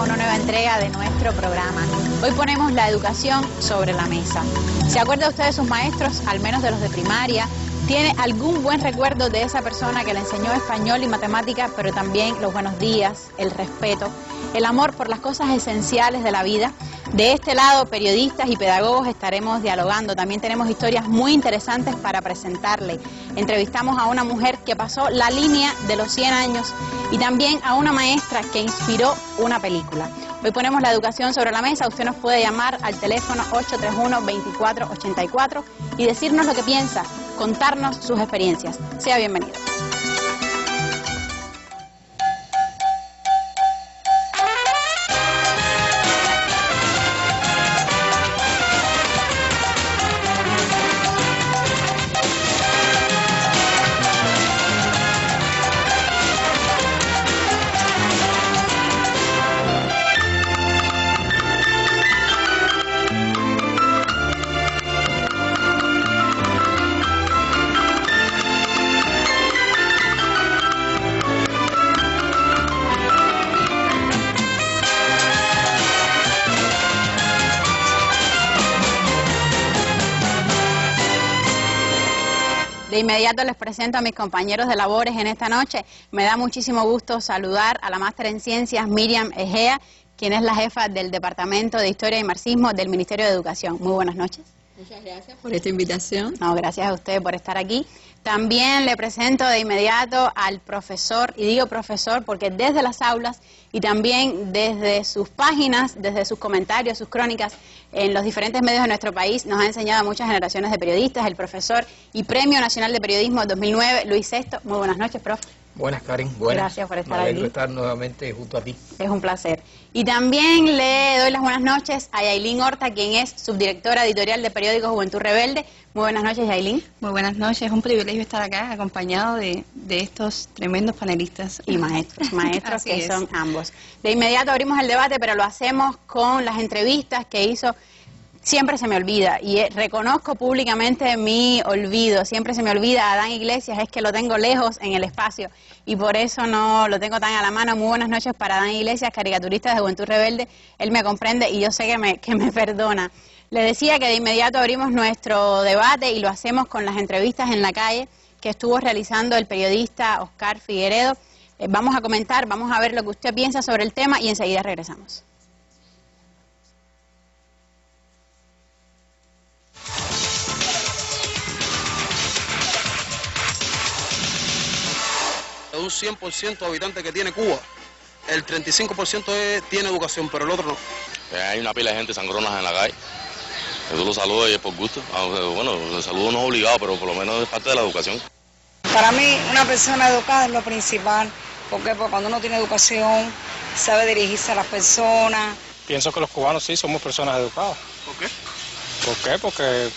una nueva entrega de nuestro programa. Hoy ponemos la educación sobre la mesa. ¿Se acuerda usted de sus maestros, al menos de los de primaria? ¿Tiene algún buen recuerdo de esa persona que le enseñó español y matemáticas, pero también los buenos días, el respeto, el amor por las cosas esenciales de la vida? De este lado, periodistas y pedagogos estaremos dialogando. También tenemos historias muy interesantes para presentarle. Entrevistamos a una mujer que pasó la línea de los 100 años y también a una maestra que inspiró una película. Hoy ponemos la educación sobre la mesa. Usted nos puede llamar al teléfono 831-2484 y decirnos lo que piensa, contarnos sus experiencias. Sea bienvenido. De inmediato les presento a mis compañeros de labores en esta noche. Me da muchísimo gusto saludar a la máster en Ciencias Miriam Egea, quien es la jefa del Departamento de Historia y Marxismo del Ministerio de Educación. Muy buenas noches. Muchas gracias por esta invitación. No, gracias a usted por estar aquí. También le presento de inmediato al profesor, y digo profesor porque desde las aulas y también desde sus páginas, desde sus comentarios, sus crónicas en los diferentes medios de nuestro país, nos ha enseñado a muchas generaciones de periodistas, el profesor y Premio Nacional de Periodismo 2009, Luis Sesto. Muy buenas noches, profe. Buenas, Karen. Buenas. Gracias por estar aquí. Me alegro estar nuevamente junto a ti. Es un placer. Y también le doy las buenas noches a Yailin Horta, quien es subdirectora editorial de periódico Juventud Rebelde. Muy buenas noches, Yailin. Muy buenas noches. Es un privilegio estar acá acompañado de estos tremendos panelistas. Y maestros que son ambos. De inmediato abrimos el debate, pero lo hacemos con las entrevistas que hizo. Siempre se me olvida, y reconozco públicamente mi olvido, siempre se me olvida a Adán Iglesias, es que lo tengo lejos en el espacio y por eso no lo tengo tan a la mano. Muy buenas noches para Adán Iglesias, caricaturista de Juventud Rebelde. Él me comprende y yo sé que me perdona. Le decía que de inmediato abrimos nuestro debate y lo hacemos con las entrevistas en la calle que estuvo realizando el periodista Oscar Figueredo. Vamos a comentar, vamos a ver lo que usted piensa sobre el tema y enseguida regresamos. De un 100% de habitantes que tiene Cuba, el 35% tiene educación, pero el otro no. Hay una pila de gente sangronas en la calle, que tú los saludas y es por gusto. Bueno, el saludo no es obligado, pero por lo menos es parte de la educación. Para mí, una persona educada es lo principal, porque cuando uno tiene educación, sabe dirigirse a las personas. Pienso que los cubanos sí somos personas educadas. ¿Por qué? ¿Por qué? Porque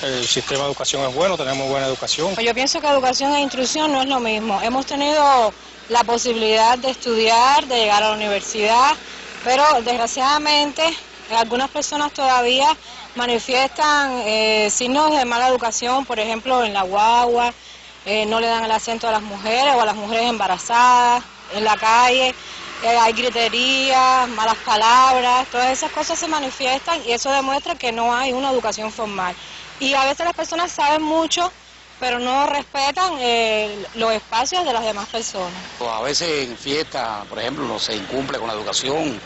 el sistema de educación es bueno, tenemos buena educación. Yo pienso que educación e instrucción no es lo mismo. Hemos tenido la posibilidad de estudiar, de llegar a la universidad, pero desgraciadamente algunas personas todavía manifiestan signos de mala educación, por ejemplo en la guagua, no le dan el asiento a las mujeres o a las mujeres embarazadas, en la calle. Hay griterías, malas palabras, todas esas cosas se manifiestan y eso demuestra que no hay una educación formal. Y a veces las personas saben mucho, pero no respetan los espacios de las demás personas. A veces en fiestas, por ejemplo, no se incumple con la educación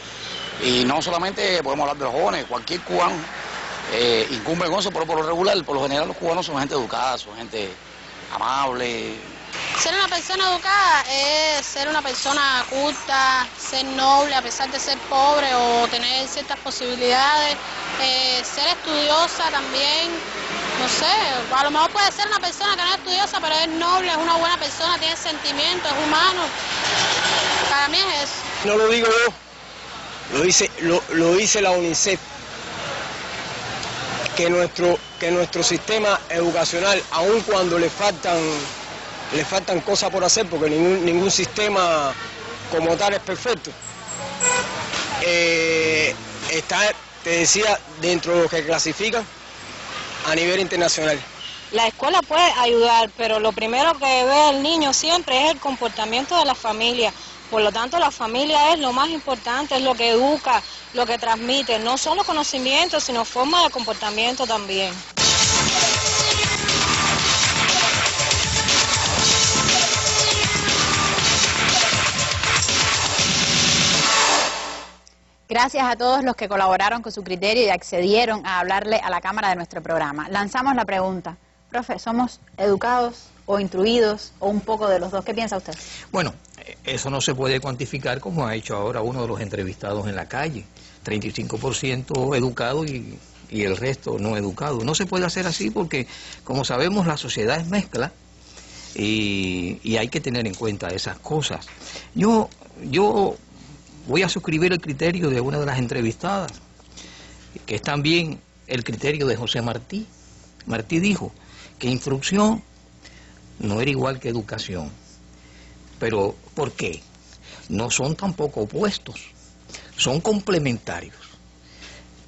y no solamente podemos hablar de los jóvenes, cualquier cubano incumple con eso, pero por lo regular, por lo general los cubanos son gente educada, son gente amable. Ser una persona educada es ser una persona culta, ser noble a pesar de ser pobre o tener ciertas posibilidades, ser estudiosa también, no sé, a lo mejor puede ser una persona que no es estudiosa pero es noble, es una buena persona, tiene sentimientos, es humano. Para mí es eso. No lo digo yo, lo dice la UNICEF, que nuestro sistema educacional, aun cuando le faltan cosas por hacer, porque ningún sistema como tal es perfecto, está, te decía, dentro de lo que clasifican a nivel internacional. La escuela puede ayudar, pero lo primero que ve el niño siempre es el comportamiento de la familia, Por lo tanto, la familia es lo más importante, es lo que educa, lo que transmite, no solo conocimientos, sino forma de comportamiento también. Gracias a todos los que colaboraron con su criterio y accedieron a hablarle a la cámara de nuestro programa. Lanzamos la pregunta, profe, ¿somos educados o instruidos o un poco de los dos? ¿Qué piensa usted? Bueno, eso no se puede cuantificar como ha hecho ahora uno de los entrevistados en la calle. 35% educado y el resto no educado. No se puede hacer así porque, como sabemos, la sociedad es mezcla y hay que tener en cuenta esas cosas. Yo voy a suscribir el criterio de una de las entrevistadas, que es también el criterio de José Martí. Martí dijo que instrucción no era igual que educación. Pero, ¿por qué? No son tampoco opuestos, son complementarios.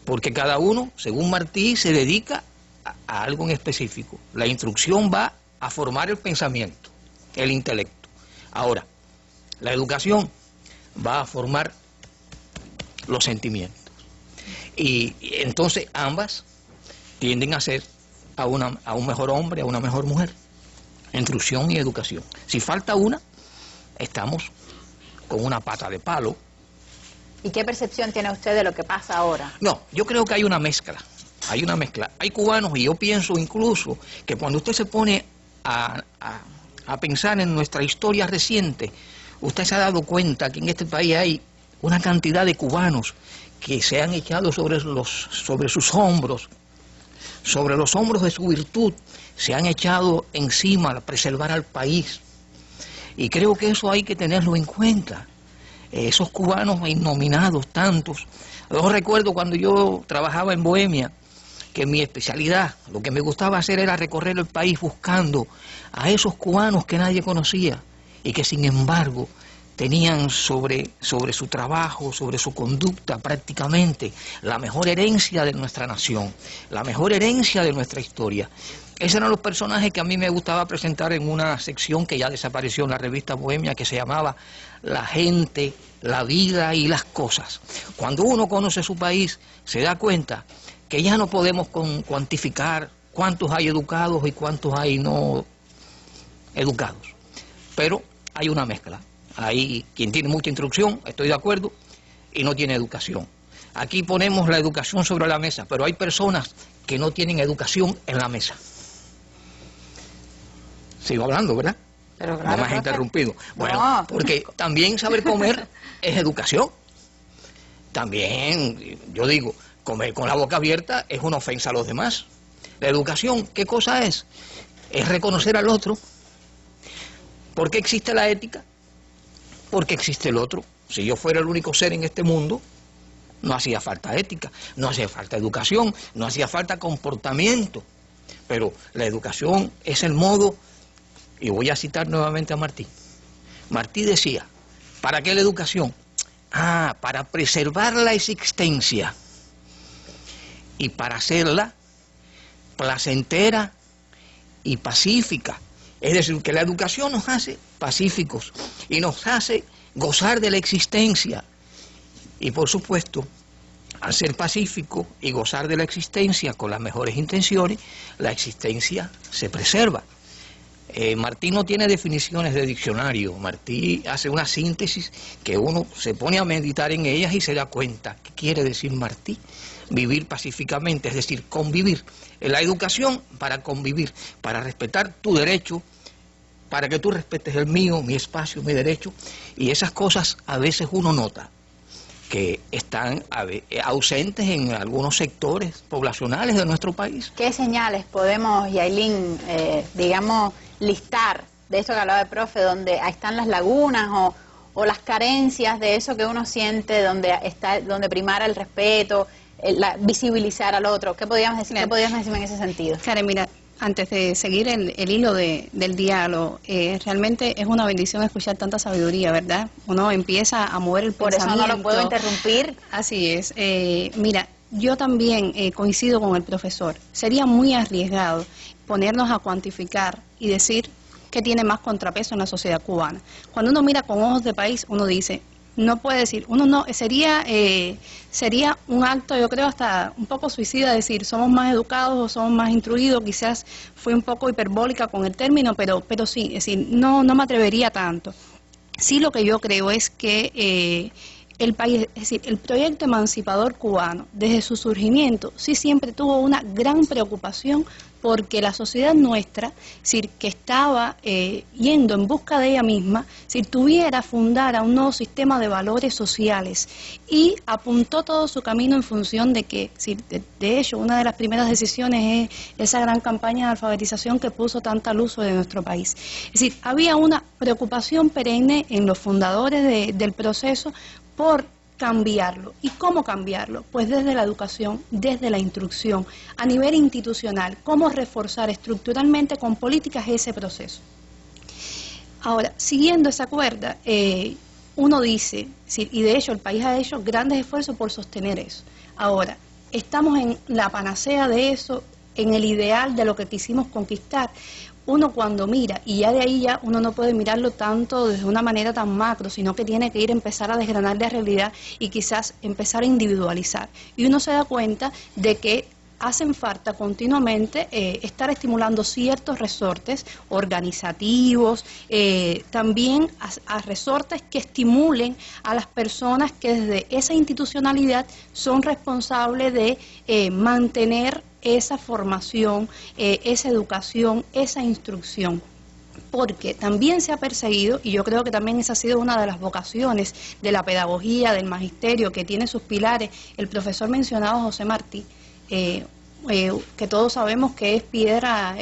Porque cada uno, según Martí, se dedica a algo en específico. La instrucción va a formar el pensamiento, el intelecto. Ahora, la educación va a formar los sentimientos. Y entonces ambas tienden a ser a un mejor hombre, a una mejor mujer. Instrucción y educación. Si falta una, estamos con una pata de palo. ¿Y qué percepción tiene usted de lo que pasa ahora? No, yo creo que hay una mezcla. Hay una mezcla. Hay cubanos, y yo pienso incluso que cuando usted se pone a pensar en nuestra historia reciente, usted se ha dado cuenta que en este país hay una cantidad de cubanos que se han echado sobre sus hombros, sobre los hombros de su virtud, se han echado encima a preservar al país. Y creo que eso hay que tenerlo en cuenta. Esos cubanos innominados, tantos. Yo recuerdo cuando yo trabajaba en Bohemia, que mi especialidad, lo que me gustaba hacer era recorrer el país buscando a esos cubanos que nadie conocía y que sin embargo tenían sobre su trabajo, sobre su conducta prácticamente la mejor herencia de nuestra nación, la mejor herencia de nuestra historia. Esos eran los personajes que a mí me gustaba presentar en una sección que ya desapareció en la revista Bohemia, que se llamaba La gente, la vida y las cosas. Cuando uno conoce su país, se da cuenta que ya no podemos cuantificar cuántos hay educados y cuántos hay no educados. Pero hay una mezcla. Hay quien tiene mucha instrucción, estoy de acuerdo, y no tiene educación. Aquí ponemos la educación sobre la mesa, pero hay personas que no tienen educación en la mesa. Sigo hablando, ¿verdad? Pero claro, no me has interrumpido. Bueno, no. porque también saber comer es educación. También, yo digo, comer con la boca abierta es una ofensa a los demás. La educación, ¿qué cosa es? Es reconocer al otro. ¿Por qué existe la ética? Porque existe el otro. Si yo fuera el único ser en este mundo, no hacía falta ética, no hacía falta educación, no hacía falta comportamiento. Pero la educación es el modo, y voy a citar nuevamente a Martí. Martí decía, ¿para qué la educación? Para preservar la existencia y para hacerla placentera y pacífica. Es decir, que la educación nos hace pacíficos y nos hace gozar de la existencia. Y por supuesto, al ser pacífico y gozar de la existencia con las mejores intenciones, la existencia se preserva. Martí no tiene definiciones de diccionario. Martí hace una síntesis que uno se pone a meditar en ellas y se da cuenta. ¿Qué quiere decir Martí? Vivir pacíficamente, es decir, convivir. La educación para convivir, para respetar tu derecho, para que tú respetes el mío, mi espacio, mi derecho. Y esas cosas a veces uno nota que están ausentes en algunos sectores poblacionales de nuestro país. ¿Qué señales podemos, Yailin, digamos, listar de esto que hablaba el profe, donde están las lagunas o las carencias de eso que uno siente, donde primara el respeto, visibilizar al otro? ¿Qué podríamos decir? ¿Qué podríamos decir en ese sentido? Karen, mira, antes de seguir el hilo del diálogo, realmente es una bendición escuchar tanta sabiduría, ¿verdad? Uno empieza a mover el pensamiento. Por eso no lo puedo interrumpir. Así es. Mira, yo también coincido con el profesor. Sería muy arriesgado ponernos a cuantificar y decir que tiene más contrapeso en la sociedad cubana. Cuando uno mira con ojos de país, uno dice, no puede decir, uno no, sería un acto, yo creo, hasta un poco suicida decir, somos más educados o somos más instruidos, quizás fue un poco hiperbólica con el término, pero sí, es decir, no me atrevería tanto. Sí, lo que yo creo es que el país, es decir, el proyecto emancipador cubano, desde su surgimiento, sí siempre tuvo una gran preocupación porque la sociedad nuestra, es decir, que estaba yendo en busca de ella misma, si tuviera, fundara un nuevo sistema de valores sociales y apuntó todo su camino en función de que, de hecho, una de las primeras decisiones es esa gran campaña de alfabetización que puso tanta luz sobre nuestro país. Es decir, había una preocupación perenne en los fundadores del proceso por cambiarlo. ¿Y cómo cambiarlo? Pues desde la educación, desde la instrucción, a nivel institucional, cómo reforzar estructuralmente con políticas ese proceso. Ahora, siguiendo esa cuerda, uno dice, y de hecho el país ha hecho grandes esfuerzos por sostener eso. Ahora, estamos en la panacea de eso, en el ideal de lo que quisimos conquistar. Uno cuando mira, y ya de ahí ya uno no puede mirarlo tanto desde una manera tan macro, sino que tiene que empezar a desgranar la realidad y quizás empezar a individualizar. Y uno se da cuenta de que hacen falta continuamente estar estimulando ciertos resortes organizativos, también a resortes que estimulen a las personas que desde esa institucionalidad son responsables de mantener esa formación, esa educación, esa instrucción. Porque también se ha perseguido, y yo creo que también esa ha sido una de las vocaciones de la pedagogía, del magisterio, que tiene sus pilares, el profesor mencionado José Martí, que todos sabemos que es piedra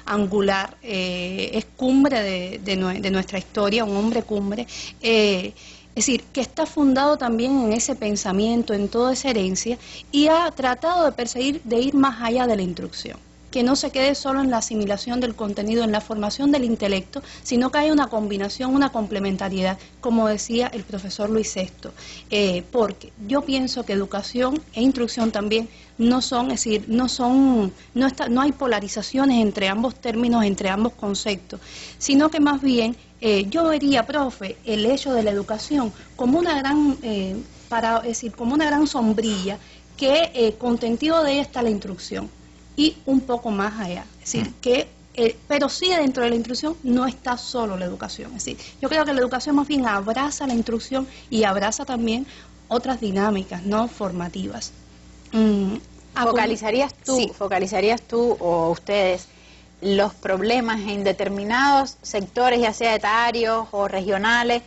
angular, es cumbre de nuestra historia, un hombre cumbre, es decir, que está fundado también en ese pensamiento, en toda esa herencia, y ha tratado de perseguir, de ir más allá de la instrucción. Que no se quede solo en la asimilación del contenido, en la formación del intelecto, sino que haya una combinación, una complementariedad, como decía el profesor Luis Sesto, porque yo pienso que educación e instrucción también no son, es decir, no hay polarizaciones entre ambos términos, entre ambos conceptos, sino que más bien yo vería, profe, el hecho de la educación como una gran, como una gran sombrilla que contenido de ella está la instrucción. Y un poco más allá, es decir, pero sí dentro de la instrucción no está solo la educación, es decir, yo creo que la educación más bien abraza la instrucción y abraza también otras dinámicas no formativas. ¿Focalizarías tú o ustedes los problemas en determinados sectores, ya sea etarios o regionales,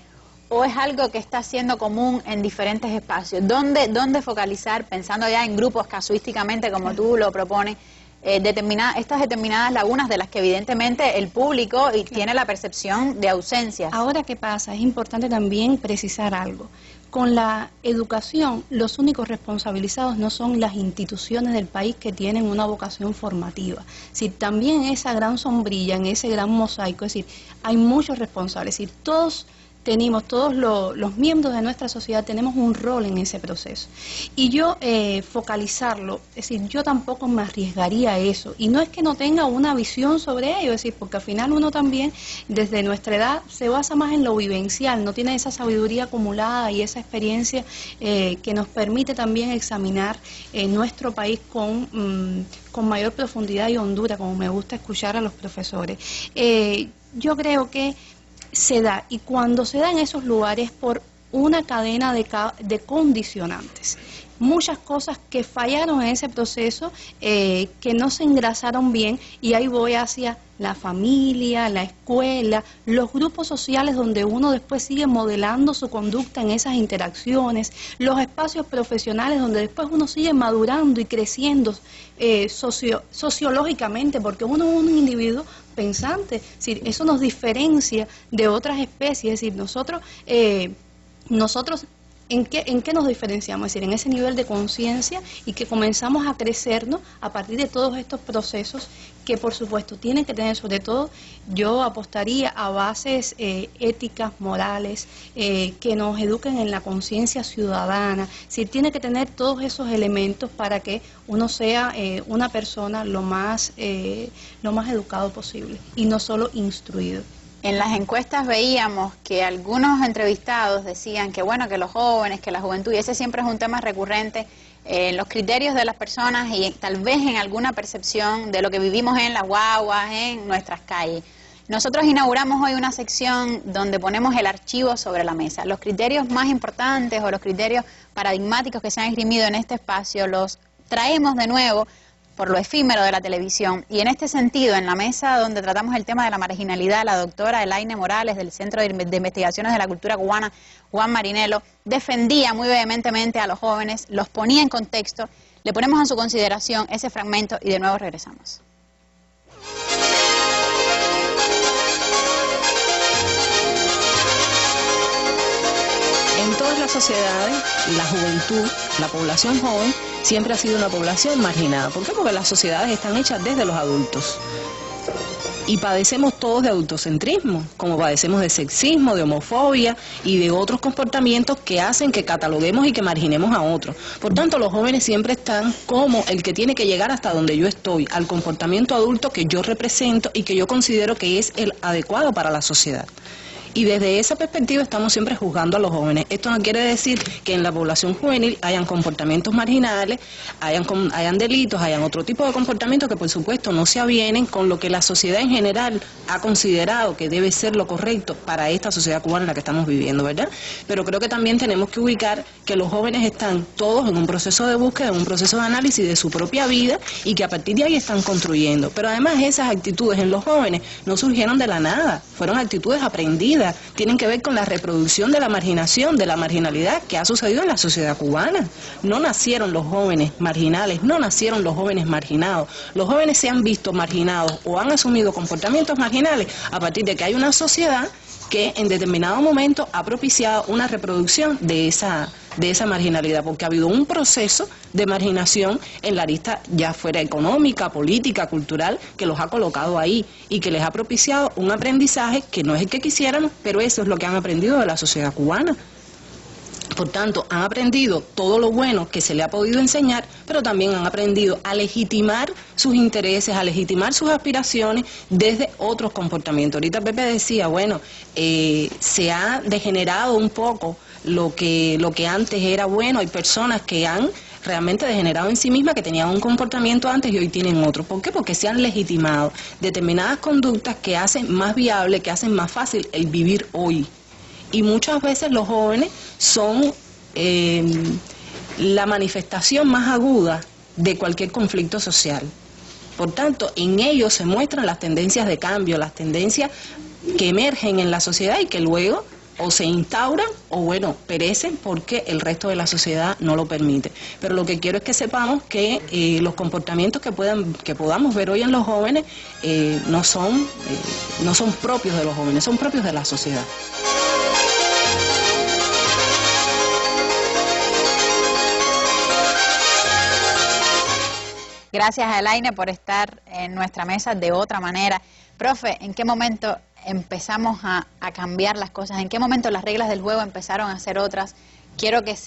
o es algo que está siendo común en diferentes espacios? ¿Dónde focalizar, pensando ya en grupos casuísticamente como tú lo propones, estas determinadas lagunas de las que evidentemente el público tiene la percepción de ausencias? Ahora, ¿qué pasa? Es importante también precisar algo. Con la educación, los únicos responsabilizados no son las instituciones del país que tienen una vocación formativa. Si también en esa gran sombrilla, en ese gran mosaico, es decir, hay muchos responsables, es decir, todos los miembros de nuestra sociedad tenemos un rol en ese proceso. Y yo focalizarlo, es decir, yo tampoco me arriesgaría a eso. Y no es que no tenga una visión sobre ello, es decir, porque al final uno también, desde nuestra edad, se basa más en lo vivencial, no tiene esa sabiduría acumulada y esa experiencia que nos permite también examinar nuestro país con mayor profundidad y hondura, como me gusta escuchar a los profesores. Yo creo que se da, y cuando se da en esos lugares, por una cadena de condicionantes. Muchas cosas que fallaron en ese proceso, que no se engrasaron bien, y ahí voy hacia la familia, la escuela, los grupos sociales donde uno después sigue modelando su conducta en esas interacciones, los espacios profesionales donde después uno sigue madurando y creciendo sociológicamente, porque uno es un individuo pensante, es decir, eso nos diferencia de otras especies, es decir, nosotros ¿En qué nos diferenciamos? Es decir, en ese nivel de conciencia y que comenzamos a crecernos a partir de todos estos procesos que, por supuesto, tienen que tener, sobre todo, yo apostaría a bases éticas, morales, que nos eduquen en la conciencia ciudadana. Es decir, tiene que tener todos esos elementos para que uno sea una persona lo más educado posible y no solo instruido. En las encuestas veíamos que algunos entrevistados decían que bueno, que los jóvenes, que la juventud, y ese siempre es un tema recurrente en los criterios de las personas y tal vez en alguna percepción de lo que vivimos en las guaguas, en nuestras calles. Nosotros inauguramos hoy una sección donde ponemos el archivo sobre la mesa. Los criterios más importantes o los criterios paradigmáticos que se han esgrimido en este espacio los traemos de nuevo por lo efímero de la televisión. Y en este sentido, en la mesa donde tratamos el tema de la marginalidad, la doctora Elaine Morales, del Centro de Investigaciones de la Cultura Cubana, Juan Marinelo, defendía muy vehementemente a los jóvenes, los ponía en contexto, le ponemos a su consideración ese fragmento y de nuevo regresamos. En todas las sociedades, la juventud, la población joven, siempre ha sido una población marginada. ¿Por qué? Porque las sociedades están hechas desde los adultos. Y padecemos todos de adultocentrismo, como padecemos de sexismo, de homofobia y de otros comportamientos que hacen que cataloguemos y que marginemos a otros. Por tanto, los jóvenes siempre están como el que tiene que llegar hasta donde yo estoy, al comportamiento adulto que yo represento y que yo considero que es el adecuado para la sociedad. Y desde esa perspectiva estamos siempre juzgando a los jóvenes. Esto no quiere decir que en la población juvenil hayan comportamientos marginales, hayan delitos, hayan otro tipo de comportamientos que por supuesto no se avienen con lo que la sociedad en general ha considerado que debe ser lo correcto para esta sociedad cubana en la que estamos viviendo, ¿verdad? Pero creo que también tenemos que ubicar que los jóvenes están todos en un proceso de búsqueda, en un proceso de análisis de su propia vida y que a partir de ahí están construyendo. Pero además esas actitudes en los jóvenes no surgieron de la nada, fueron actitudes aprendidas. Tienen que ver con la reproducción de la marginación, de la marginalidad que ha sucedido en la sociedad cubana. No nacieron los jóvenes marginales, no nacieron los jóvenes marginados. Los jóvenes se han visto marginados o han asumido comportamientos marginales a partir de que hay una sociedad que en determinado momento ha propiciado una reproducción de esa marginalidad, porque ha habido un proceso de marginación en la arista ya fuera económica, política, cultural, que los ha colocado ahí y que les ha propiciado un aprendizaje que no es el que quisiéramos, pero eso es lo que han aprendido de la sociedad cubana. Por tanto, han aprendido todo lo bueno que se le ha podido enseñar, pero también han aprendido a legitimar sus intereses, a legitimar sus aspiraciones desde otros comportamientos. Ahorita Pepe decía, bueno, se ha degenerado un poco lo que antes era bueno. Hay personas que han realmente degenerado en sí mismas, que tenían un comportamiento antes y hoy tienen otro. ¿Por qué? Porque se han legitimado determinadas conductas que hacen más viable, que hacen más fácil el vivir hoy. Y muchas veces los jóvenes son la manifestación más aguda de cualquier conflicto social. Por tanto, en ellos se muestran las tendencias de cambio, las tendencias que emergen en la sociedad y que luego o se instauran o bueno, perecen porque el resto de la sociedad no lo permite. Pero lo que quiero es que sepamos que los comportamientos que podamos ver hoy en los jóvenes no son propios de los jóvenes, son propios de la sociedad. Gracias a Elaine por estar en nuestra mesa de otra manera. Profe, ¿en qué momento empezamos a cambiar las cosas? ¿En qué momento las reglas del juego empezaron a ser otras? Quiero que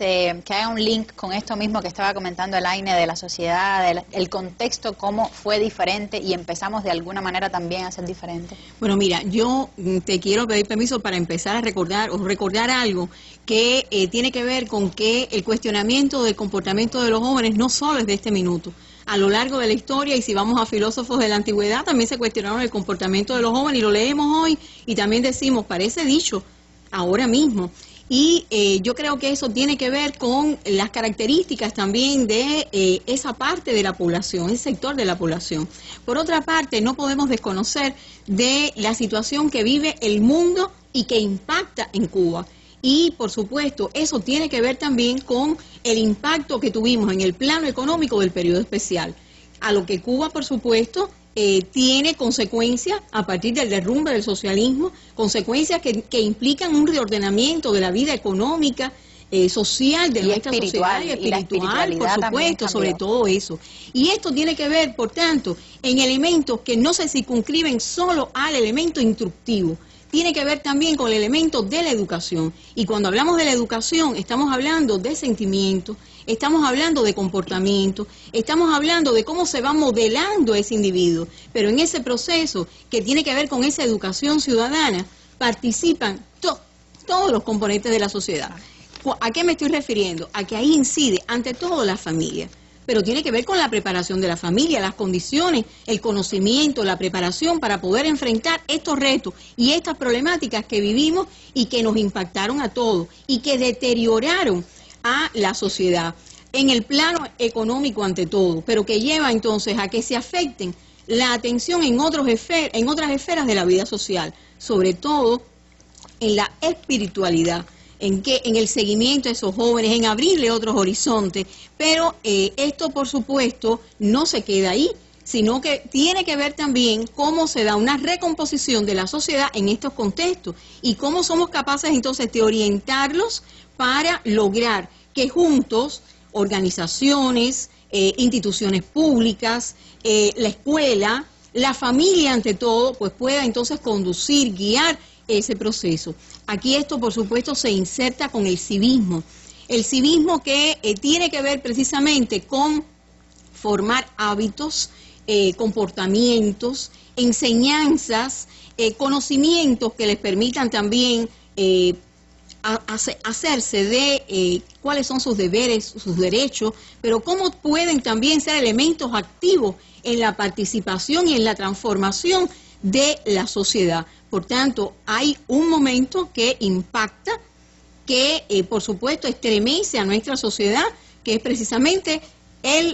haga un link con esto mismo que estaba comentando Elaine de la sociedad, el contexto, cómo fue diferente y empezamos de alguna manera también a ser diferentes. Bueno, mira, yo te quiero pedir permiso para empezar a recordar algo que tiene que ver con que el cuestionamiento del comportamiento de los jóvenes no solo es de este minuto. A lo largo de la historia, y si vamos a filósofos de la antigüedad, también se cuestionaron el comportamiento de los jóvenes y lo leemos hoy y también decimos, parece dicho ahora mismo. Y yo creo que eso tiene que ver con las características también de esa parte de la población, ese sector de la población. Por otra parte, no podemos desconocer de la situación que vive el mundo y que impacta en Cuba. Y, por supuesto, eso tiene que ver también con el impacto que tuvimos en el plano económico del periodo especial. A lo que Cuba, por supuesto, tiene consecuencias a partir del derrumbe del socialismo, consecuencias que implican un reordenamiento de la vida económica, social de nuestra sociedad y espiritual, por supuesto, sobre todo eso. Y esto tiene que ver, por tanto, en elementos que no se circunscriben solo al elemento instructivo, tiene que ver también con el elemento de la educación. Y cuando hablamos de la educación, estamos hablando de sentimientos, estamos hablando de comportamiento, estamos hablando de cómo se va modelando ese individuo. Pero en ese proceso que tiene que ver con esa educación ciudadana, participan todos los componentes de la sociedad. ¿A qué me estoy refiriendo? A que ahí incide ante todo la familia, pero tiene que ver con la preparación de la familia, las condiciones, el conocimiento, la preparación para poder enfrentar estos retos y estas problemáticas que vivimos y que nos impactaron a todos y que deterioraron a la sociedad en el plano económico ante todo, pero que lleva entonces a que se afecten la atención en otras esferas de la vida social, sobre todo en la espiritualidad, en el seguimiento de esos jóvenes, en abrirle otros horizontes, pero esto por supuesto no se queda ahí, sino que tiene que ver también cómo se da una recomposición de la sociedad en estos contextos y cómo somos capaces entonces de orientarlos para lograr que juntos, organizaciones, instituciones públicas, la escuela, la familia ante todo, pues pueda entonces conducir, guiar ese proceso. Aquí esto por supuesto se inserta con el civismo que tiene que ver precisamente con formar hábitos, comportamientos, enseñanzas, conocimientos que les permitan también hacerse de cuáles son sus deberes, sus derechos, pero cómo pueden también ser elementos activos en la participación y en la transformación de la sociedad. Por tanto, hay un momento que impacta, que por supuesto estremece a nuestra sociedad, que es precisamente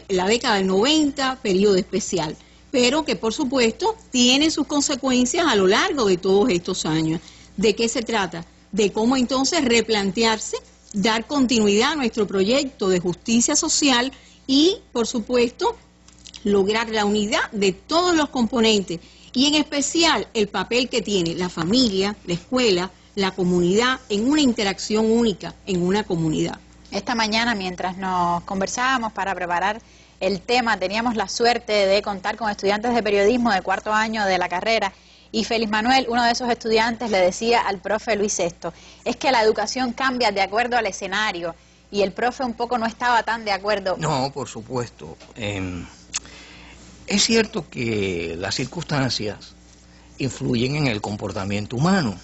la década del 90, periodo especial, pero que por supuesto tiene sus consecuencias a lo largo de todos estos años. ¿De qué se trata? De cómo entonces replantearse, dar continuidad a nuestro proyecto de justicia social y, por supuesto, lograr la unidad de todos los componentes y en especial el papel que tiene la familia, la escuela, la comunidad en una interacción única en una comunidad. Esta mañana, mientras nos conversábamos para preparar el tema, teníamos la suerte de contar con estudiantes de periodismo de cuarto año de la carrera y Félix Manuel, uno de esos estudiantes, le decía al profe Luis Sesto, es que la educación cambia de acuerdo al escenario y el profe un poco no estaba tan de acuerdo. No, por supuesto. Es cierto que las circunstancias influyen en el comportamiento humano,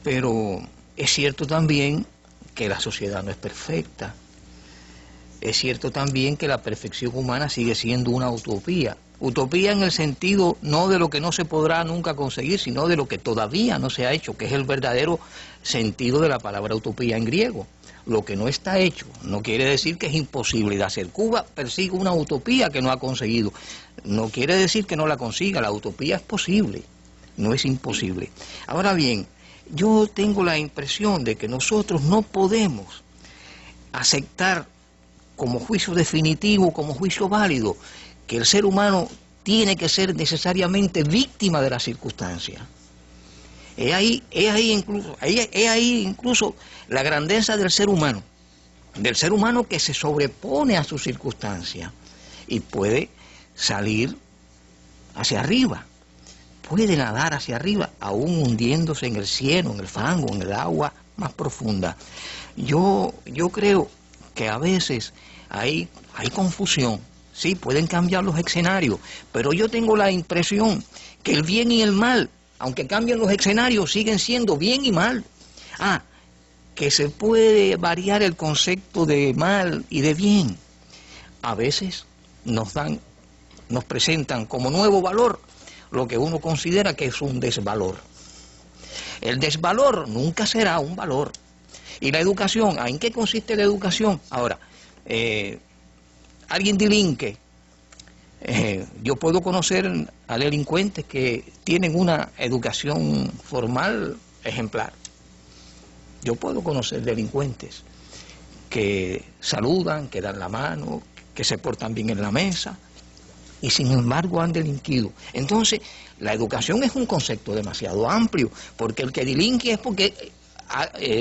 pero es cierto también que la sociedad no es perfecta. Es cierto también que la perfección humana sigue siendo una utopía. Utopía en el sentido no de lo que no se podrá nunca conseguir, sino de lo que todavía no se ha hecho, que es el verdadero sentido de la palabra utopía en griego. Lo que no está hecho no quiere decir que es imposible de hacer. Cuba persigue una utopía que no ha conseguido. No quiere decir que no la consiga, la utopía es posible, no es imposible. Ahora bien, yo tengo la impresión de que nosotros no podemos aceptar como juicio definitivo, como juicio válido, que el ser humano tiene que ser necesariamente víctima de las circunstancias. Es ahí incluso la grandeza del ser humano que se sobrepone a sus circunstancias y puede salir hacia arriba, puede nadar hacia arriba, aún hundiéndose en el cieno, en el fango, en el agua más profunda. Yo creo que a veces hay confusión. Sí, pueden cambiar los escenarios, pero yo tengo la impresión que el bien y el mal, aunque cambien los escenarios, siguen siendo bien y mal. Que se puede variar el concepto de mal y de bien. A veces nos presentan como nuevo valor lo que uno considera que es un desvalor. El desvalor nunca será un valor. Y la educación, ¿en qué consiste la educación? Ahora, alguien delinque, yo puedo conocer a delincuentes que tienen una educación formal ejemplar. Yo puedo conocer delincuentes que saludan, que dan la mano, que se portan bien en la mesa y sin embargo han delinquido. Entonces, la educación es un concepto demasiado amplio, porque el que delinque es porque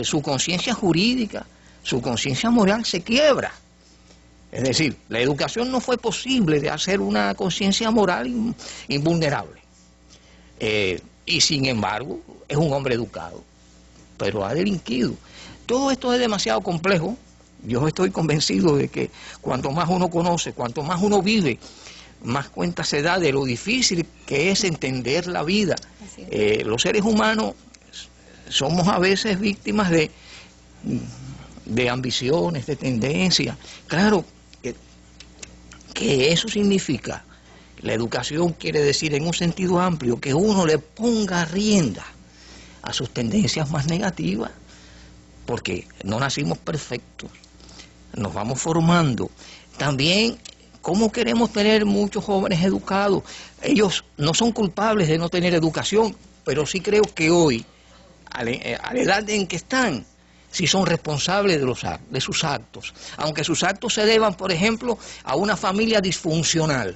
su conciencia jurídica, su conciencia moral se quiebra. Es decir, la educación no fue posible de hacer una conciencia moral invulnerable. Y sin embargo, es un hombre educado, pero ha delinquido. Todo esto es demasiado complejo. Yo estoy convencido de que cuanto más uno conoce, cuanto más uno vive, más cuenta se da de lo difícil que es entender la vida. Los seres humanos somos a veces víctimas de ambiciones, de tendencias. Claro que eso significa, la educación quiere decir en un sentido amplio, que uno le ponga rienda a sus tendencias más negativas, porque no nacimos perfectos, nos vamos formando. También, ¿cómo queremos tener muchos jóvenes educados? Ellos no son culpables de no tener educación, pero sí creo que hoy, a la edad en que están, sí son responsables de sus actos, aunque sus actos se deban, por ejemplo, a una familia disfuncional,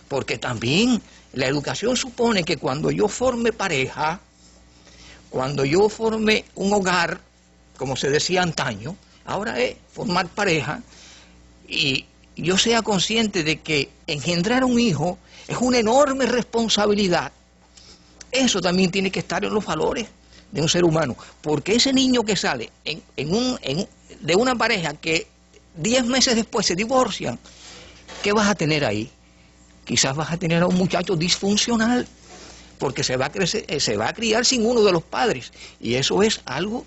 porque también la educación supone que cuando yo forme pareja, cuando yo forme un hogar, como se decía antaño, ahora es formar pareja, y yo sea consciente de que engendrar un hijo es una enorme responsabilidad. Eso también tiene que estar en los valores de un ser humano, porque ese niño que sale de una pareja que 10 meses después se divorcian, ¿qué vas a tener ahí? Quizás vas a tener a un muchacho disfuncional, porque se va a criar sin uno de los padres, y eso es algo.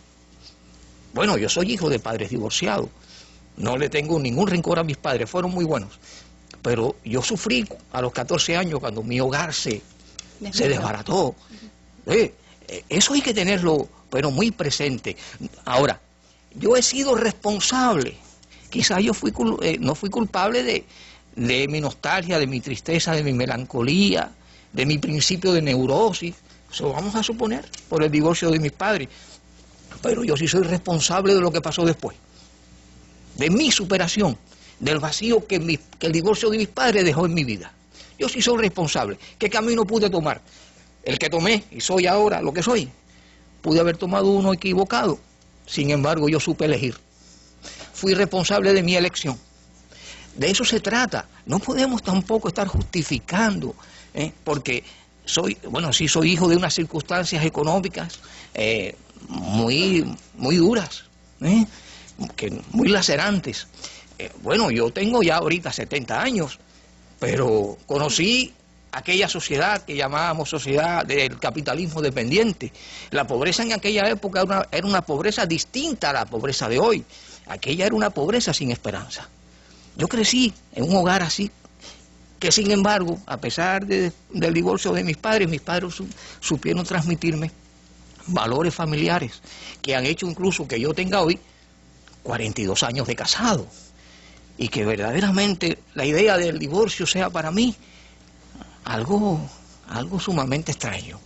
Bueno, yo soy hijo de padres divorciados, no le tengo ningún rencor a mis padres, fueron muy buenos, pero yo sufrí a los 14 años cuando mi hogar se desbarató. Eso hay que tenerlo, pero muy presente. Ahora, yo he sido responsable, quizás yo no fui culpable de mi nostalgia, de mi tristeza, de mi melancolía, de mi principio de neurosis, eso vamos a suponer, por el divorcio de mis padres, pero yo sí soy responsable de lo que pasó después, de mi superación, del vacío que el divorcio de mis padres dejó en mi vida. Yo sí soy responsable. ¿Qué camino pude tomar? El que tomé, y soy ahora lo que soy. Pude haber tomado uno equivocado, sin embargo yo supe elegir. Fui responsable de mi elección. De eso se trata. No podemos tampoco estar justificando, porque sí soy hijo de unas circunstancias económicas muy duras, muy lacerantes. Yo tengo ya ahorita 70 años, pero conocí aquella sociedad que llamábamos sociedad del capitalismo dependiente. La pobreza en aquella época era una pobreza distinta a la pobreza de hoy. Aquella era una pobreza sin esperanza. Yo crecí en un hogar así, que sin embargo, a pesar del divorcio de mis padres supieron transmitirme valores familiares que han hecho incluso que yo tenga hoy 42 años de casado, y que verdaderamente la idea del divorcio sea para mí algo sumamente extraño.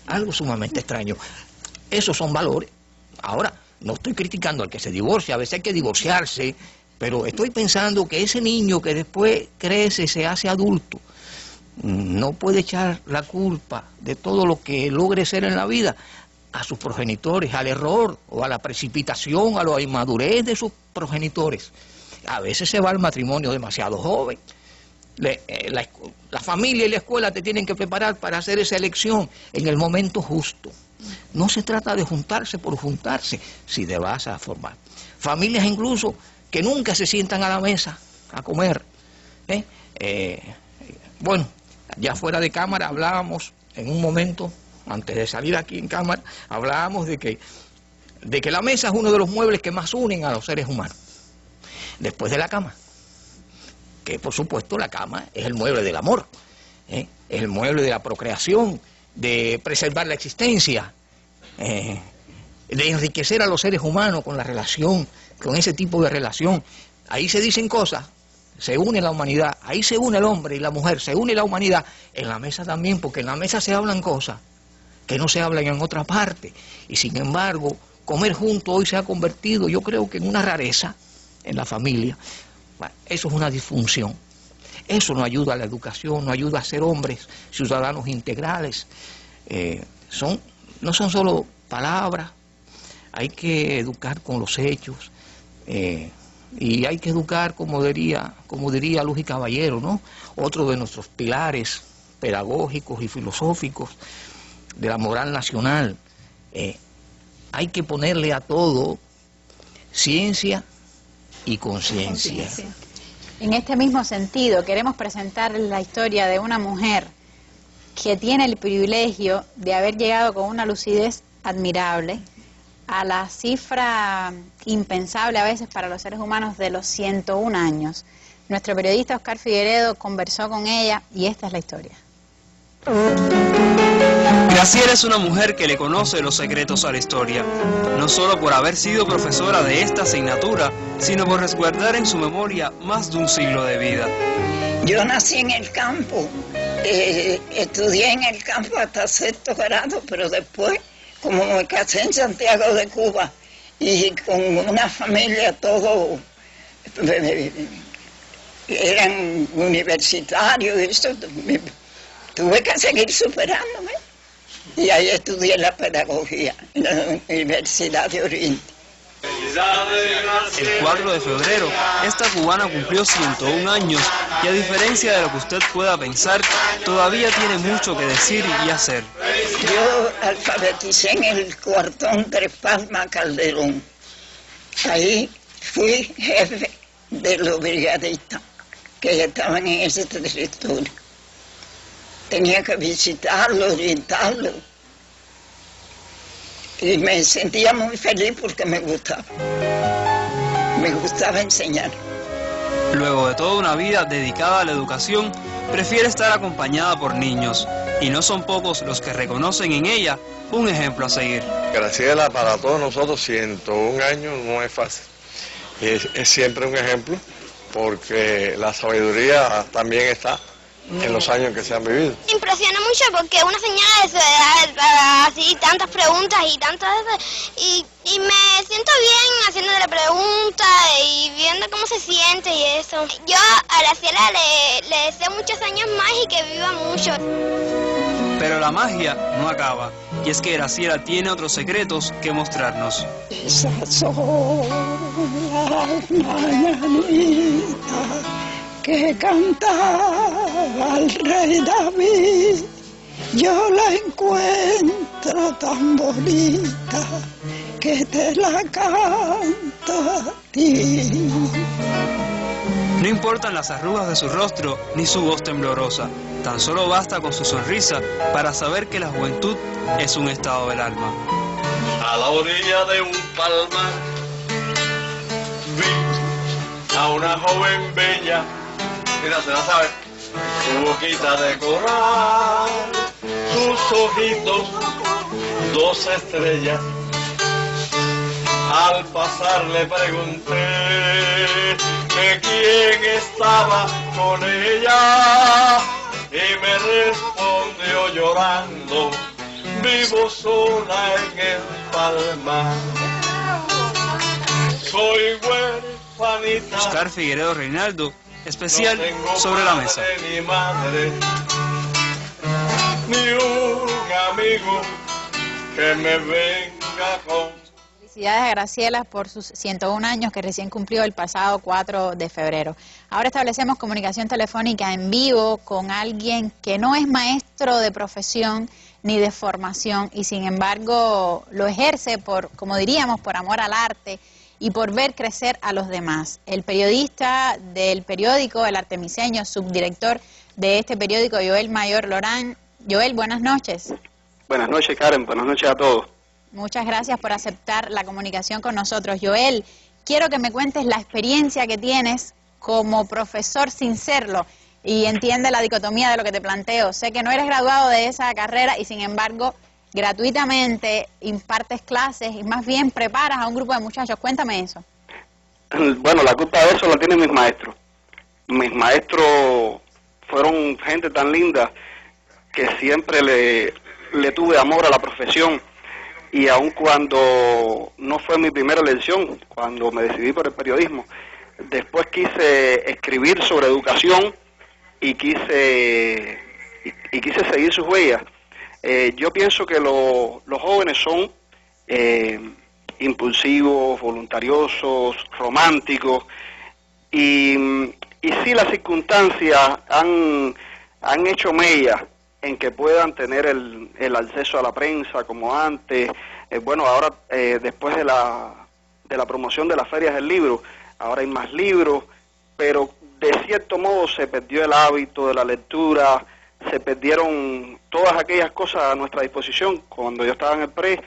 Algo sumamente extraño. Esos son valores. Ahora, no estoy criticando al que se divorcia, a veces hay que divorciarse, pero estoy pensando que ese niño que después crece, se hace adulto, no puede echar la culpa de todo lo que logre ser en la vida a sus progenitores, al error o a la precipitación, a la inmadurez de sus progenitores. A veces se va al matrimonio demasiado joven. La familia y la escuela te tienen que preparar para hacer esa elección en el momento justo. No se trata de juntarse por juntarse, si te vas a formar. Familias incluso que nunca se sientan a la mesa a comer. Ya fuera de cámara hablábamos en un momento, antes de salir aquí en cámara, hablábamos de que la mesa es uno de los muebles que más unen a los seres humanos, después de la cama. Que por supuesto la cama es el mueble del amor, es el mueble de la procreación, de preservar la existencia, de enriquecer a los seres humanos con la relación, con ese tipo de relación. Ahí se dicen cosas, se une la humanidad, ahí se une el hombre y la mujer, se une la humanidad. En la mesa también, porque en la mesa se hablan cosas que no se hablan en otra parte, y sin embargo comer juntos hoy se ha convertido, yo creo que en una rareza en la familia. Bueno, eso es una disfunción. Eso no ayuda a la educación, no ayuda a ser hombres, ciudadanos integrales. No son solo palabras, hay que educar con los hechos, y hay que educar, como diría Luz y Caballero, ¿no? Otro de nuestros pilares pedagógicos y filosóficos de la moral nacional. Hay que ponerle a todo ciencia y conciencia. En este mismo sentido, queremos presentar la historia de una mujer que tiene el privilegio de haber llegado con una lucidez admirable a la cifra impensable a veces para los seres humanos de los 101 años. Nuestro periodista Oscar Figueredo conversó con ella y esta es la historia. Graciela es una mujer que le conoce los secretos a la historia, no solo por haber sido profesora de esta asignatura, sino por resguardar en su memoria más de un siglo de vida. Yo nací en el campo, estudié en el campo hasta 6º grado, pero después, como me casé en Santiago de Cuba y con una familia todos eran universitarios, eso, tuve que seguir superándome y ahí estudié la pedagogía en la Universidad de Oriente. El 4 de febrero, esta cubana cumplió 101 años y a diferencia de lo que usted pueda pensar, todavía tiene mucho que decir y hacer. Yo alfabeticé en el cuartón Tres Palmas Calderón. Ahí fui jefe de los brigadistas que estaban en ese territorio. Tenía que visitarlo, orientarlo. Y me sentía muy feliz porque me gustaba. Me gustaba enseñar. Luego de toda una vida dedicada a la educación, prefiere estar acompañada por niños. Y no son pocos los que reconocen en ella un ejemplo a seguir. Graciela, para todos nosotros, 101 años no es fácil. Es siempre un ejemplo, porque la sabiduría también está en los años que se han vivido. Me impresiona mucho porque una señora de su edad, así tantas preguntas y tantas y me siento bien haciéndole preguntas y viendo cómo se siente y eso. Yo a Graciela le deseo muchos años más y que viva mucho. Pero la magia no acaba, y es que Graciela tiene otros secretos que mostrarnos. Esas son las mañanitas que cantaba el rey David, yo la encuentro tan bonita que te la canto a ti. No importan las arrugas de su rostro ni su voz temblorosa, tan solo basta con su sonrisa para saber que la juventud es un estado del alma. A la orilla de un palmar vi a una joven bella. Mira, se la sabe. Su boquita de coral, sus ojitos, 2 estrellas. Al pasar le pregunté que quién estaba con ella y me respondió llorando, vivo sola en el palmar. Soy huérfanita. Oscar Figueredo Reinaldo, especial Sobre la Mesa. Ni madre, ni un amigo que me venga con. Felicidades a Graciela por sus 101 años que recién cumplió el pasado 4 de febrero. Ahora establecemos comunicación telefónica en vivo con alguien que no es maestro de profesión ni de formación y sin embargo lo ejerce por, como diríamos, por amor al arte y por ver crecer a los demás. El periodista del periódico El Artemiseño, subdirector de este periódico, Joel Mayor Lorán. Joel, buenas noches. Buenas noches, Karen. Buenas noches a todos. Muchas gracias por aceptar la comunicación con nosotros. Joel, quiero que me cuentes la experiencia que tienes como profesor sin serlo y entiende la dicotomía de lo que te planteo. Sé que no eres graduado de esa carrera y sin embargo gratuitamente impartes clases y más bien preparas a un grupo de muchachos. Cuéntame eso. Bueno, la culpa de eso la tienen mis maestros. Mis maestros fueron gente tan linda que siempre le tuve amor a la profesión. Y aun cuando no fue mi primera elección, cuando me decidí por el periodismo, después quise escribir sobre educación y quise seguir sus huellas. Yo pienso que los jóvenes son impulsivos, voluntariosos, románticos, y sí las circunstancias han hecho mella en que puedan tener el acceso a la prensa como antes. Bueno, ahora después de la promoción de las ferias del libro, ahora hay más libros, pero de cierto modo se perdió el hábito de la lectura, se perdieron todas aquellas cosas a nuestra disposición. Cuando yo estaba en el PRE,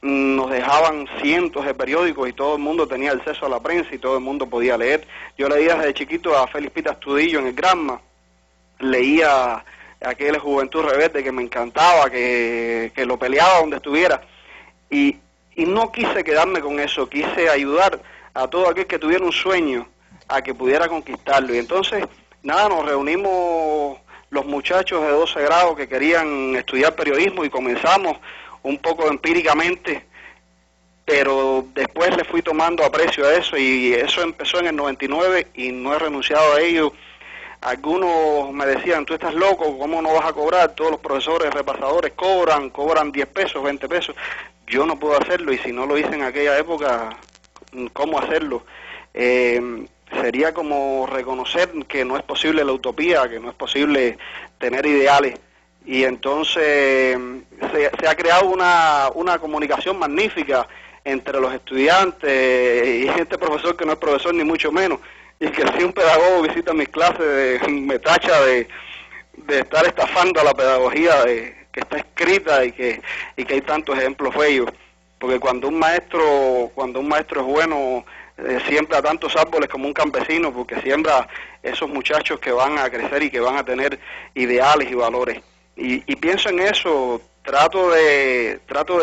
nos dejaban cientos de periódicos y todo el mundo tenía acceso a la prensa y todo el mundo podía leer. Yo leía desde chiquito a Félix Pita Astudillo en el Granma, leía aquel Juventud Rebelde que me encantaba, que lo peleaba donde estuviera, y no quise quedarme con eso, quise ayudar a todo aquel que tuviera un sueño a que pudiera conquistarlo. Y entonces, nada, nos reunimos los muchachos de 12 grados que querían estudiar periodismo y comenzamos un poco empíricamente, pero después le fui tomando aprecio a eso, y eso empezó en el 99 y no he renunciado a ello. Algunos me decían, tú estás loco, ¿cómo no vas a cobrar? Todos los profesores repasadores cobran 10 pesos, 20 pesos. Yo no puedo hacerlo, y si no lo hice en aquella época, ¿cómo hacerlo? Sería como reconocer que no es posible la utopía, que no es posible tener ideales. Y entonces se ha creado una comunicación magnífica entre los estudiantes y este profesor que no es profesor ni mucho menos, y que si un pedagogo visita mis clases me tacha de estar estafando a la pedagogía que está escrita y que hay tantos ejemplos feos, porque cuando un maestro es bueno, siembra tantos árboles como un campesino, porque siembra esos muchachos que van a crecer y que van a tener ideales y valores. Y pienso en eso, trato de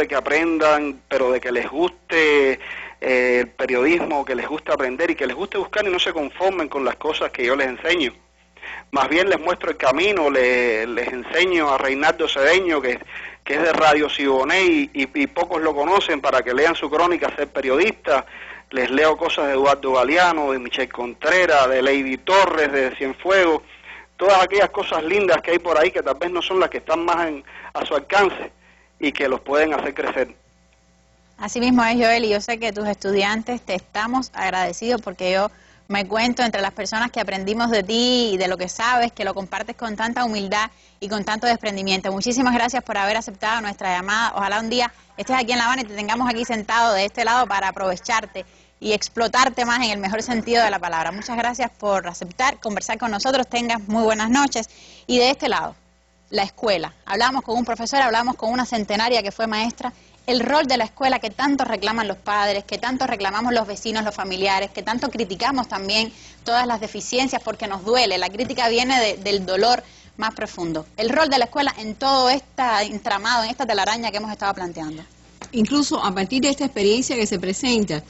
que aprendan, pero de que les guste el periodismo, que les guste aprender y que les guste buscar y no se conformen con las cosas que yo les enseño. Más bien les muestro el camino, les enseño a Reinaldo Cedeño, que es de Radio Siboney y pocos lo conocen, para que lean su crónica Ser Periodista. Les leo cosas de Eduardo Galeano, de Michel Contreras, de Lady Torres, de Cienfuegos, todas aquellas cosas lindas que hay por ahí que tal vez no son las que están más a su alcance y que los pueden hacer crecer. Así mismo es, Joel, y yo sé que tus estudiantes te estamos agradecidos, porque yo me cuento entre las personas que aprendimos de ti y de lo que sabes, que lo compartes con tanta humildad y con tanto desprendimiento. Muchísimas gracias por haber aceptado nuestra llamada. Ojalá un día estés aquí en La Habana y te tengamos aquí sentado de este lado para aprovecharte y explotarte más en el mejor sentido de la palabra. Muchas gracias por aceptar, conversar con nosotros. Tengas muy buenas noches. Y de este lado, la escuela. Hablamos con un profesor, hablamos con una centenaria que fue maestra. El rol de la escuela que tanto reclaman los padres, que tanto reclamamos los vecinos, los familiares, que tanto criticamos también todas las deficiencias porque nos duele. La crítica viene del dolor más profundo. El rol de la escuela en todo este entramado, en esta telaraña que hemos estado planteando. Incluso a partir de esta experiencia que se presenta,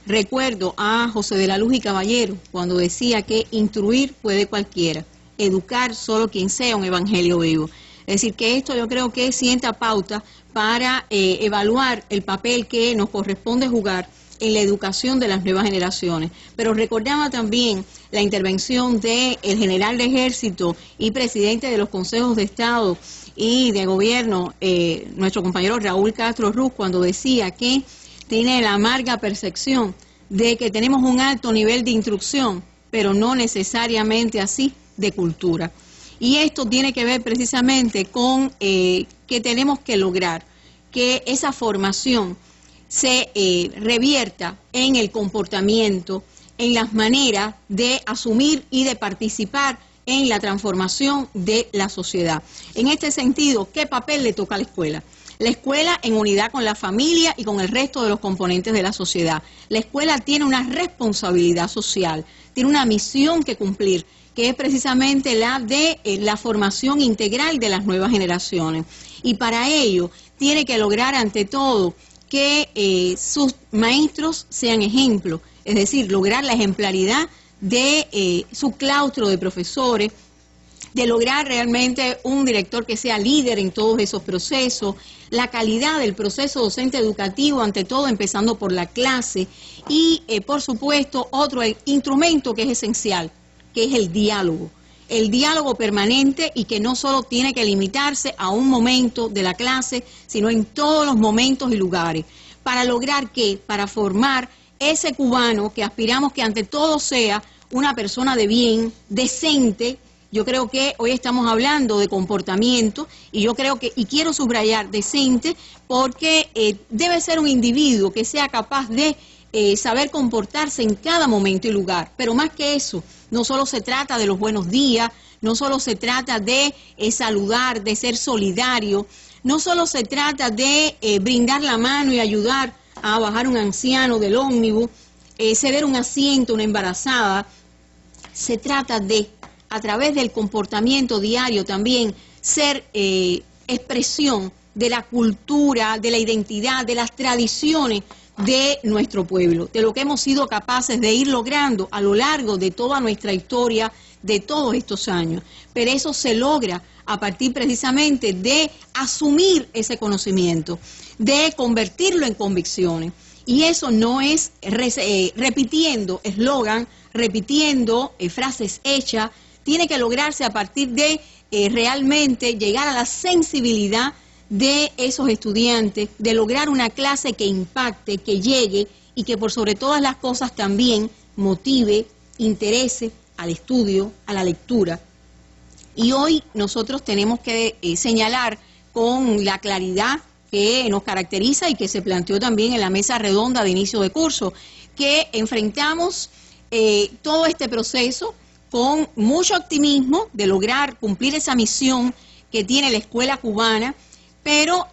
recuerdo a José de la Luz y Caballero cuando decía que instruir puede cualquiera, educar solo quien sea un evangelio vivo. Es decir, que esto yo creo que sienta pauta para evaluar el papel que nos corresponde jugar en la educación de las nuevas generaciones. Pero recordaba también la intervención del general de ejército y presidente de los consejos de Estado y de gobierno, nuestro compañero Raúl Castro Ruz, cuando decía que tiene la amarga percepción de que tenemos un alto nivel de instrucción, pero no necesariamente así de cultura. Y esto tiene que ver precisamente con que tenemos que lograr que esa formación se revierta en el comportamiento, en las maneras de asumir y de participar en la transformación de la sociedad. En este sentido, ¿qué papel le toca a la escuela? La escuela en unidad con la familia y con el resto de los componentes de la sociedad. La escuela tiene una responsabilidad social, tiene una misión que cumplir, que es precisamente la de la formación integral de las nuevas generaciones. Y para ello tiene que lograr ante todo que sus maestros sean ejemplos, es decir, lograr la ejemplaridad de su claustro de profesores, de lograr realmente un director que sea líder en todos esos procesos, la calidad del proceso docente educativo, ante todo empezando por la clase, y por supuesto otro instrumento que es esencial, que es el diálogo permanente, y que no solo tiene que limitarse a un momento de la clase, sino en todos los momentos y lugares, ¿Para lograr qué? Para formar ese cubano que aspiramos que ante todo sea una persona de bien, decente. Yo creo que hoy estamos hablando de comportamiento y yo creo que, y quiero subrayar decente, porque debe ser un individuo que sea capaz de saber comportarse en cada momento y lugar. Pero más que eso, no solo se trata de los buenos días, no solo se trata de saludar, de ser solidario, no solo se trata de brindar la mano y ayudar a bajar un anciano del ómnibus, ceder un asiento a una embarazada. Se trata de, a través del comportamiento diario también, ser expresión de la cultura, de la identidad, de las tradiciones de nuestro pueblo, de lo que hemos sido capaces de ir logrando a lo largo de toda nuestra historia, de todos estos años. Pero eso se logra a partir precisamente de asumir ese conocimiento, de convertirlo en convicciones. Y eso no es repitiendo eslogan, repitiendo frases hechas, tiene que lograrse a partir de realmente llegar a la sensibilidad de esos estudiantes, de lograr una clase que impacte, que llegue y que por sobre todas las cosas también motive, interese al estudio, a la lectura. Y hoy nosotros tenemos que señalar con la claridad que nos caracteriza y que se planteó también en la mesa redonda de inicio de curso, que enfrentamos todo este proceso con mucho optimismo de lograr cumplir esa misión que tiene la escuela cubana, pero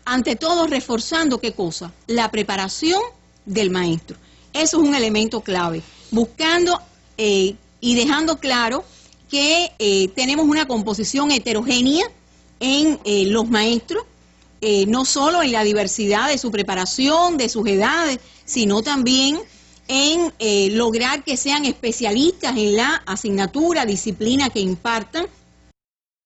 ante todo reforzando ¿qué cosa? La preparación del maestro. Eso es un elemento clave, buscando y dejando claro que tenemos una composición heterogénea en los maestros, no solo en la diversidad de su preparación, de sus edades, sino también en lograr que sean especialistas en la asignatura, disciplina que impartan,